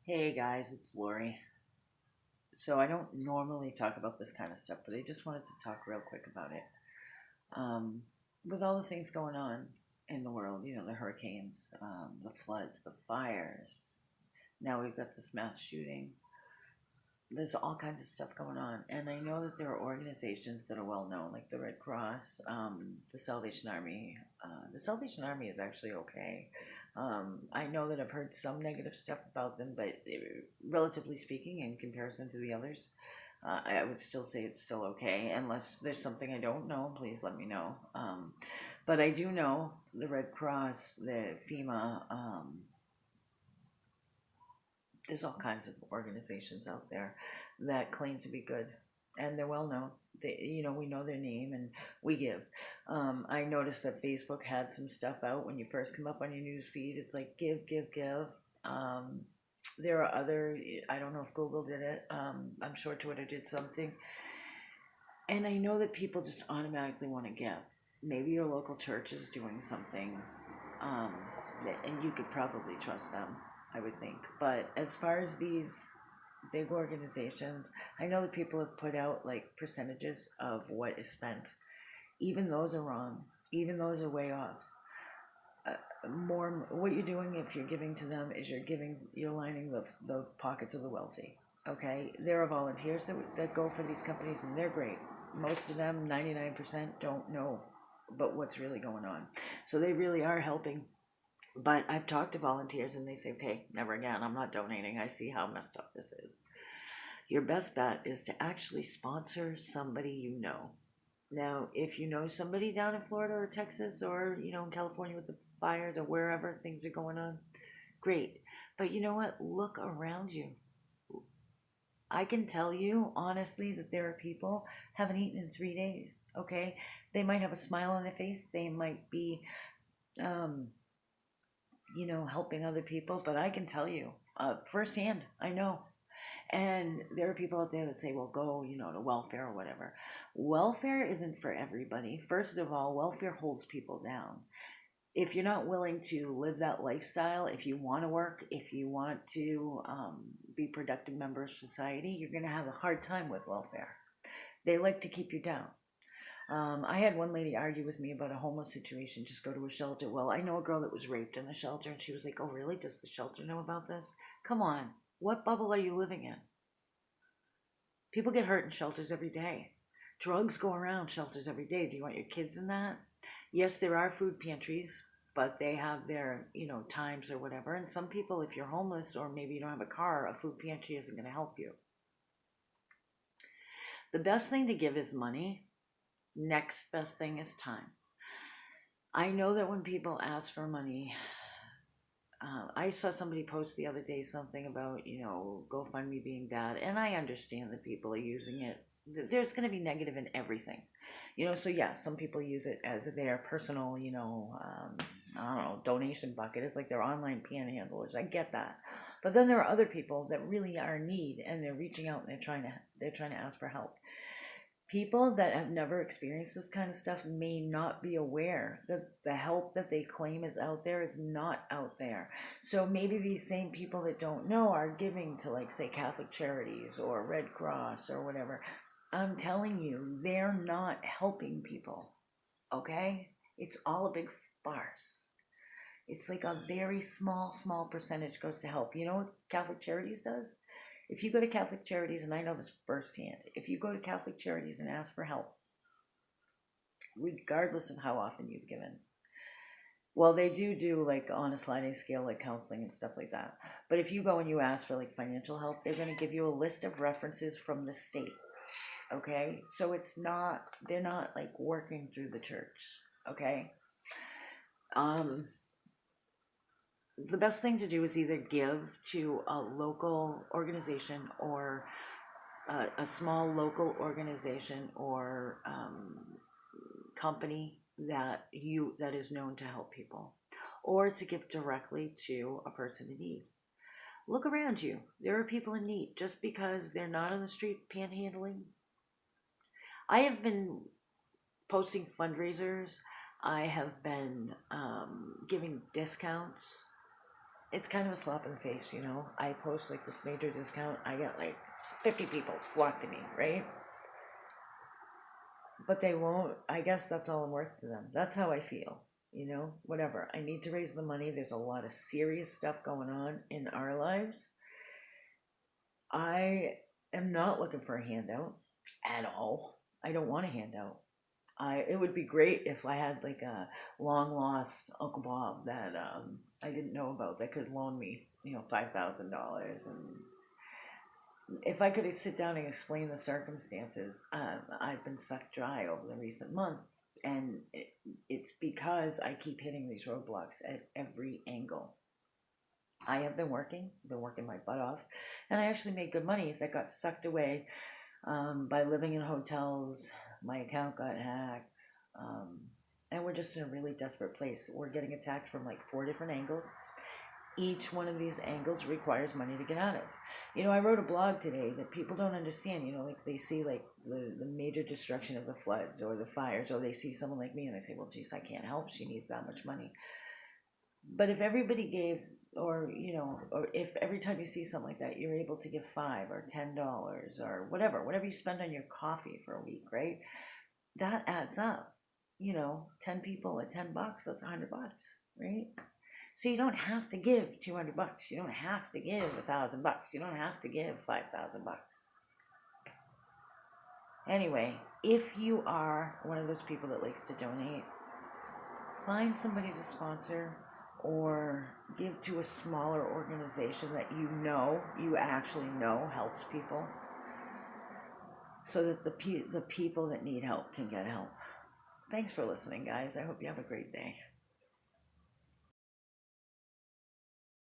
Hey guys, it's Lori. So I don't normally talk about this kind of stuff, but I just wanted to talk real quick about it. Um, with all the things going on in the world, the hurricanes, the floods, the fires. Now we've got this mass shooting. There's all kinds of stuff going on, and I know that there are organizations that are well known, like the Red Cross, the Salvation Army. The Salvation Army is actually okay. I know that I've heard some negative stuff about them, but relatively speaking, in comparison to the others, I would still say it's still okay. Unless there's something I don't know, please let me know. But I do know the Red Cross, the FEMA. There's all kinds of organizations out there that claim to be good, and they're well known. We know their name and we give. I noticed that Facebook had some stuff out when you first come up on your news feed. It's like give, give, give. Um, there are other. I don't know if Google did it. I'm sure Twitter did something, and I know that people just automatically want to give. Maybe your local church is doing something, um, and you could probably trust them, I would think. But as far as these big organizations, I know that people have put out like percentages of what is spent. Even those are wrong. Even those are way off. More, what you're doing if you're giving to them is you're lining the pockets of the wealthy. Okay, there are volunteers that go for these companies, and they're great. Most of them, 99%, don't know about what's really going on. So they really are helping. But I've talked to volunteers, and they say, okay, never again. I'm not donating. I see how messed up this is. Your best bet is to actually sponsor somebody you know. Now, if you know somebody down in Florida or Texas or, in California with the fires or wherever things are going on, great. But you know what? Look around you. I can tell you honestly that there are people haven't eaten in 3 days. Okay, they might have a smile on their face. They might be, um, helping other people. But I can tell you, firsthand, I know. And there are people out there that say, well, go, to welfare or whatever. Welfare isn't for everybody. First of all, welfare holds people down. If you're not willing to live that lifestyle, if you want to work, if you want to be productive member of society, you're going to have a hard time with welfare. They like to keep you down. I had one lady argue with me about a homeless situation, just go to a shelter. Well, I know a girl that was raped in the shelter, and she was like, oh, really? Does the shelter know about this? Come on. What bubble are you living in? People get hurt in shelters every day. Drugs go around shelters every day. Do you want your kids in that? Yes, there are food pantries, but they have their, times or whatever. And some people, if you're homeless or maybe you don't have a car, a food pantry isn't going to help you. The best thing to give is money. Next best thing is time. I know that when people ask for money, I saw somebody post the other day something about, GoFundMe being bad, and I understand that people are using it. There's going to be negative in everything, So yeah, some people use it as their personal, I don't know, donation bucket. It's like their online panhandlers. I get that, but then there are other people that really are in need, and they're reaching out and they're trying to ask for help. People that have never experienced this kind of stuff may not be aware that the help that they claim is out there is not out there. So maybe these same people that don't know are giving to, like, say, Catholic Charities or Red Cross or whatever. I'm telling you, they're not helping people, okay? It's all a big farce. It's like a very small percentage goes to help. You know what Catholic Charities does? If you go to Catholic Charities, and I know this firsthand, if you go to Catholic Charities and ask for help, regardless of how often you've given, well, they do like on a sliding scale, like counseling and stuff like that. But if you go and you ask for like financial help, they're going to give you a list of references from the state. Okay, so they're not like working through the church. Okay, um, the best thing to do is either give to a local organization or a small local organization or company that is known to help people, or to give directly to a person in need. Look around you. There are people in need. Just because they're not on the street panhandling, I have been posting fundraisers. I have been giving discounts it's kind of a slap in the face, you know. I post like this major discount, I get like 50 people flock to me, right? But they won't. I guess that's all I'm worth to them. That's how I feel, you know. Whatever. I need to raise the money. There's a lot of serious stuff going on in our lives. I am not looking for a handout at all. I don't want a handout. It would be great if I had like a long lost Uncle Bob that I didn't know about that could loan me, $5,000, and if I could sit down and explain the circumstances. I've been sucked dry over the recent months, and it's because I keep hitting these roadblocks at every angle. I have been working my butt off, and I actually made good money that got sucked away by living in hotels. My account got hacked, and we're just in a really desperate place. We're getting attacked from like 4 different angles. Each one of these angles requires money to get out of. I wrote a blog today that people don't understand. Like they see like the major destruction of the floods or the fires, or they see someone like me and they say, well, geez, I can't help. She needs that much money. But if everybody gave, or if every time you see something like that, you're able to give $5 or $10 or whatever you spend on your coffee for a week, right? That adds up. 10 people at $10, that's $100, right? So you don't have to give $200. You don't have to give $1,000. You don't have to give $5,000. Anyway, if you are one of those people that likes to donate, find somebody to sponsor or give to a smaller organization that you actually know helps people, so that the people that need help can get help. Thanks for listening, guys. I hope you have a great day.